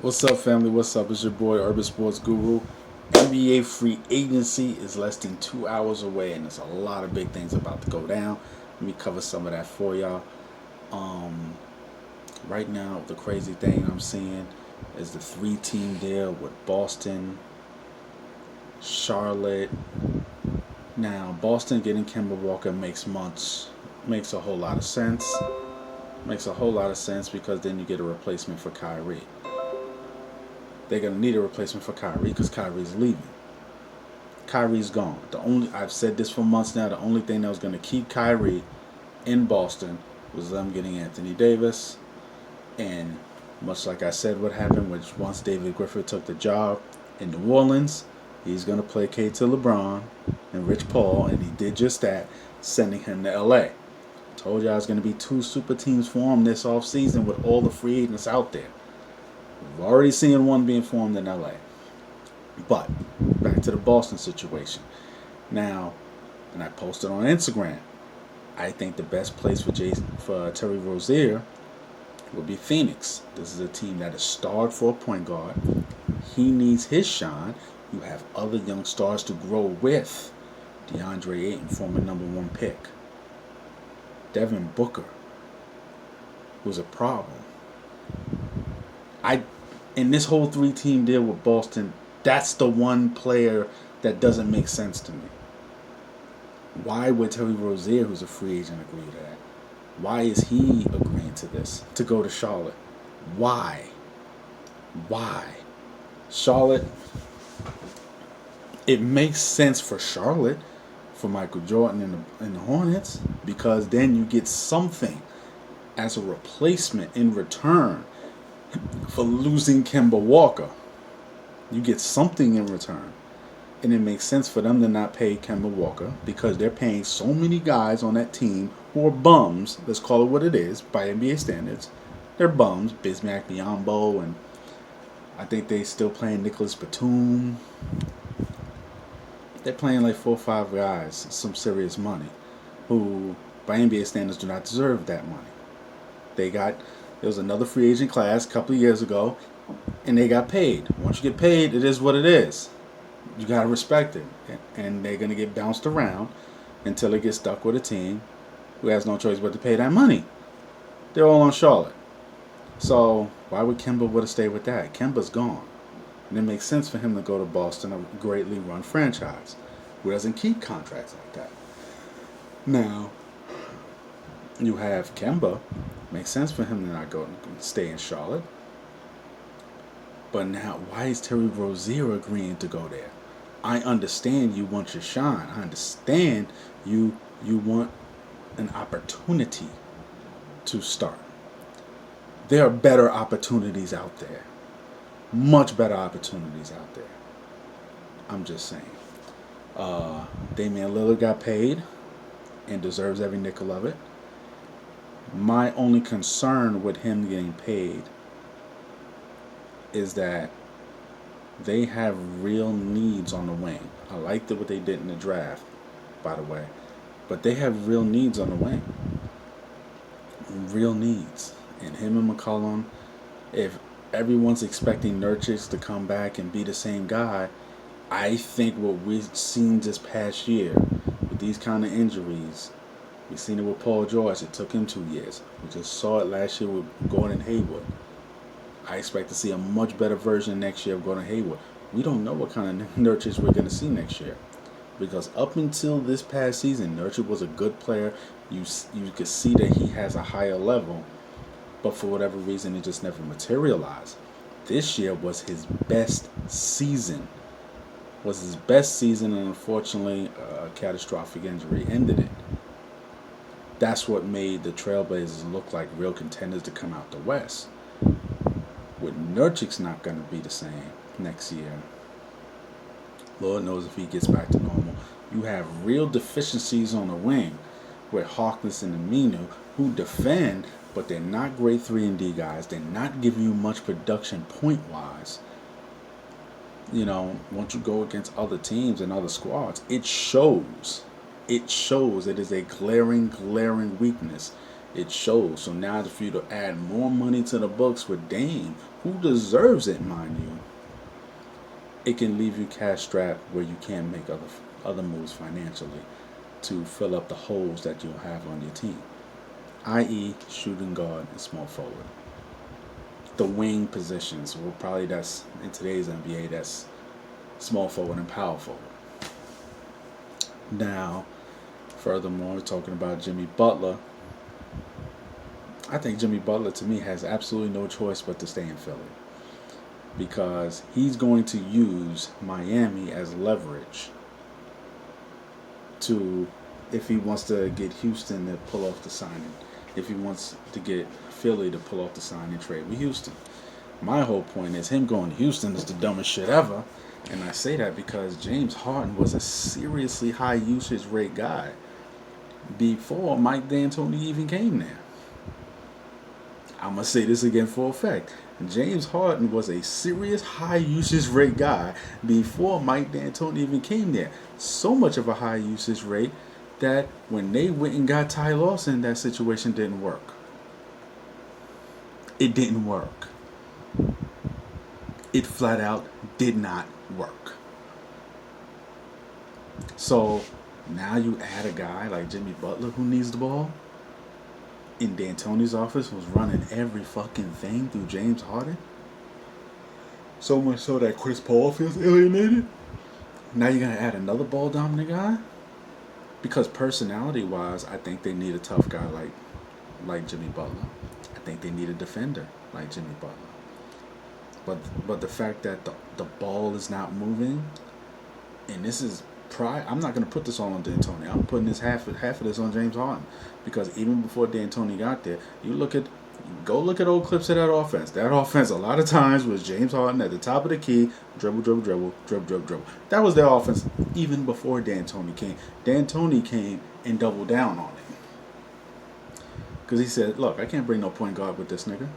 What's up, family? What's up? It's your boy, Urban Sports Guru. NBA free agency is less than 2 hours away, and there's a lot of big things about to go down. Let me cover some of that for y'all. Um, right now, the crazy thing I'm seeing is the three-team deal with Boston, Charlotte. Now, Boston getting Kemba Walker makes a whole lot of sense. Makes a whole lot of sense because then you get a replacement for Kyrie. They're gonna need a replacement for Kyrie because Kyrie's leaving. Kyrie's gone. I've said this for months now. The only thing that was gonna keep Kyrie in Boston was them getting Anthony Davis, and much like I said, what happened, which once David Griffin took the job in New Orleans, he's gonna placate to LeBron and Rich Paul, and he did just that, sending him to LA. Told you I was gonna be two super teams formed this offseason with all the free agents out there. We've already seen one being formed in LA. But back to the Boston situation. Now, and I posted on Instagram, I think the best place for Terry Rozier would be Phoenix. This is a team that is starved for a point guard. He needs his shine. You have other young stars to grow with. DeAndre Ayton, former #1 pick. Devin Booker, who's a problem. In this whole three-team deal with Boston, that's the one player that doesn't make sense to me. Why would Terry Rozier, who's a free agent, agree to that? Why is he agreeing to this, to go to Charlotte? Why? Charlotte, it makes sense for Charlotte, for Michael Jordan and the Hornets, because then you get something as a replacement in return for losing Kemba Walker. You get something in return. And it makes sense for them to not pay Kemba Walker because they're paying so many guys on that team who are bums. Let's call it what it is by NBA standards. They're bums. Bismack Biyombo, and I think they still playing Nicholas Batum. They're playing like 4 or 5 guys, some serious money, who by NBA standards do not deserve that money. There was another free agent class a couple of years ago, and they got paid. Once you get paid, it is what it is. You got to respect it. And they're going to get bounced around until they get stuck with a team who has no choice but to pay that money. They're all on Charlotte. So why would Kemba would have stayed with that? Kemba's gone. And it makes sense for him to go to Boston, a greatly run franchise, who doesn't keep contracts like that. Now, you have Kemba. Makes sense for him to not go and stay in Charlotte. But now, why is Terry Rozier agreeing to go there? I understand you want your shine. I understand you want an opportunity to start. There are better opportunities out there. Much better opportunities out there. I'm just saying. Damian Lillard got paid and deserves every nickel of it. My only concern with him getting paid is that they have real needs on the wing. I liked what they did in the draft, by the way. But they have real needs on the wing. Real needs. And him and McCollum, if everyone's expecting Nurkic to come back and be the same guy, I think what we've seen this past year with these kind of injuries, we've seen it with Paul George. It took him 2 years. We just saw it last year with Gordon Hayward. I expect to see a much better version next year of Gordon Hayward. We don't know what kind of Nurkic we're going to see next year. Because up until this past season, Nurkic was a good player. You could see that he has a higher level. But for whatever reason, it just never materialized. This year was his best season. And unfortunately, a catastrophic injury ended it. That's what made the Trailblazers look like real contenders to come out the West. With Nurkic's not going to be the same next year. Lord knows if he gets back to normal. You have real deficiencies on the wing with Hawkins and Aminu, who defend, but they're not great 3-and-D guys. They're not giving you much production point-wise. You know, once you go against other teams and other squads, it shows. It shows. It is a glaring weakness. It shows. So now for you to add more money to the books with Dame, who deserves it, mind you, it can leave you cash strapped where you can't make other moves financially to fill up the holes that you'll have on your team, i.e., shooting guard and small forward. The wing positions, well, probably that's in today's NBA, that's small forward and power forward. Now, furthermore, talking about Jimmy Butler, I think Jimmy Butler to me has absolutely no choice but to stay in Philly because he's going to use Miami as leverage to, if he wants to get Houston to pull off the signing, if he wants to get Philly to pull off the signing trade with Houston. My whole point is him going to Houston is the dumbest shit ever. And I say that because James Harden was a seriously high usage rate guy before Mike D'Antoni even came there. I'm going to say this again for effect. James Harden was a serious high usage rate guy before Mike D'Antoni even came there. So much of a high usage rate that when they went and got Ty Lawson, that situation didn't work. It didn't work. It flat out did not work. So now you add a guy like Jimmy Butler who needs the ball. In D'Antoni's office was running every fucking thing through James Harden. So much so that Chris Paul feels alienated. Now you're going to add another ball dominant guy? Because personality wise, I think they need a tough guy like Jimmy Butler. I think they need a defender like Jimmy Butler. But the fact that the ball is not moving, and this is I'm not going to put this all on D'Antoni. I'm putting this half of this on James Harden, because even before D'Antoni got there, go look at old clips of that offense. That offense a lot of times was James Harden at the top of the key, dribble, dribble, dribble, dribble, dribble, dribble. That was their offense even before D'Antoni came. D'Antoni came and doubled down on it because he said, "Look, I can't bring no point guard with this nigga.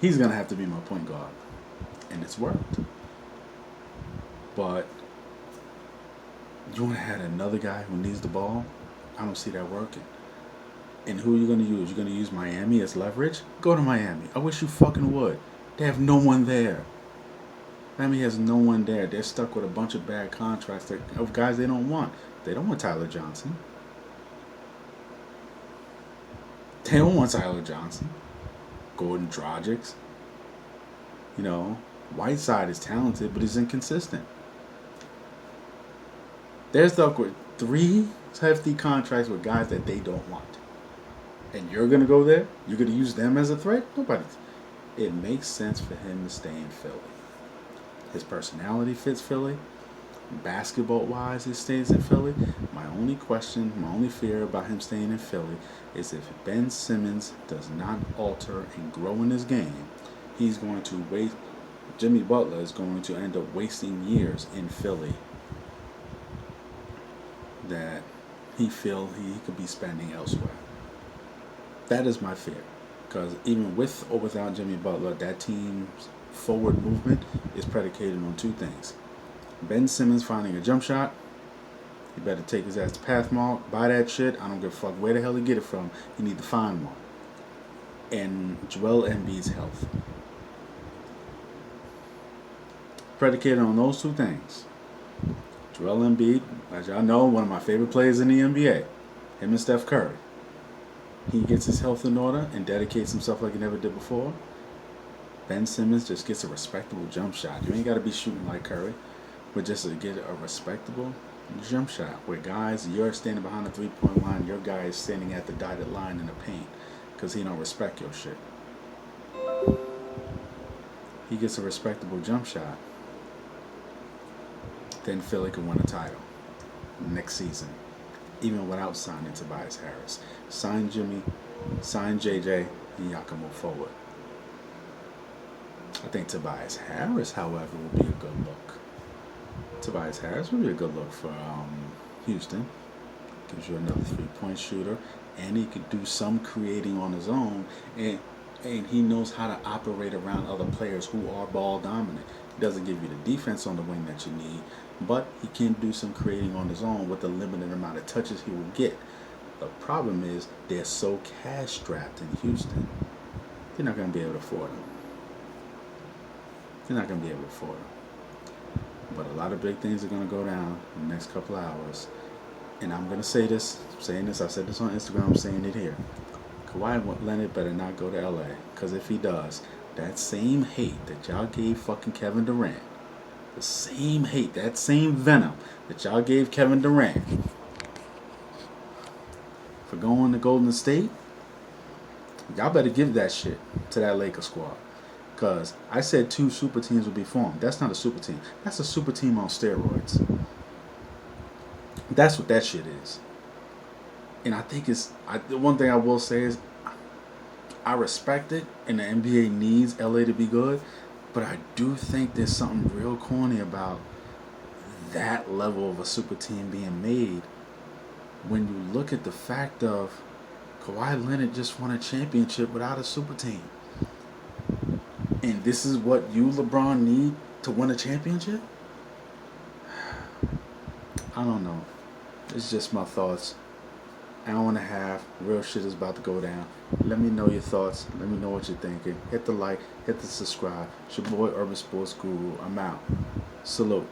He's gonna have to be my point guard," and it's worked. But you want to add another guy who needs the ball? I don't see that working. And who are you going to use? You're going to use Miami as leverage? Go to Miami. I wish you fucking would. They have no one there. Miami has no one there. They're stuck with a bunch of bad contracts of guys they don't want. They don't want Tyler Johnson. They don't want Tyler Johnson. Gordon Dragic. Whiteside is talented, but he's inconsistent. They're stuck with 3 hefty contracts with guys that they don't want. And you're going to go there? You're going to use them as a threat? Nobody. It makes sense for him to stay in Philly. His personality fits Philly. Basketball-wise, he stays in Philly. My only fear about him staying in Philly is if Ben Simmons does not alter and grow in his game, he's going to waste. Jimmy Butler is going to end up wasting years in Philly that he feel he could be spending elsewhere. That is my fear, because even with or without Jimmy Butler, that team's forward movement is predicated on 2 things: Ben Simmons finding a jump shot. He better take his ass to Pathmark, buy that shit. I don't give a fuck where the hell he get it from. He need to find one. And Joel Embiid's health. Predicated on those 2 things. Joel Embiid, as y'all know, one of my favorite players in the NBA. Him and Steph Curry. He gets his health in order and dedicates himself like he never did before. Ben Simmons just gets a respectable jump shot. You ain't got to be shooting like Curry, but just to get a respectable jump shot where guys, you're standing behind the 3-point line, your guy is standing at the dotted line in the paint because he don't respect your shit. He gets a respectable jump shot. Then Philly can win a title next season, even without signing Tobias Harris. Sign Jimmy, sign JJ, and y'all can move forward. I think Tobias Harris, however, will be a good look. Tobias Harris will be a good look for Houston. Gives you another 3-point shooter, and he could do some creating on his own, and he knows how to operate around other players who are ball dominant. He doesn't give you the defense on the wing that you need, but he can do some creating on his own with the limited amount of touches he will get. The problem is they're so cash strapped in Houston, they're not going to be able to afford them. They're not going to be able to afford them. But a lot of big things are going to go down in the next couple of hours. And I'm going to say this, I'm saying this, I said this on Instagram, I'm saying it here. Kawhi Leonard better not go to LA. Because if he does, that same hate that y'all gave fucking Kevin Durant, the same hate, that same venom that y'all gave Kevin Durant for going to Golden State, y'all better give that shit to that Lakers squad. Because I said 2 super teams would be formed. That's not a super team. That's a super team on steroids. That's what that shit is. And I think the one thing I will say is I respect it, and the NBA needs LA to be good, but I do think there's something real corny about that level of a super team being made when you look at the fact of Kawhi Leonard just won a championship without a super team. And this is what you, LeBron, need to win a championship? I don't know. It's just my thoughts. Hour and a half. Real shit is about to go down. Let me know your thoughts. Let me know what you're thinking. Hit the like. Hit the subscribe. It's your boy, Urban Sports Guru. I'm out. Salute.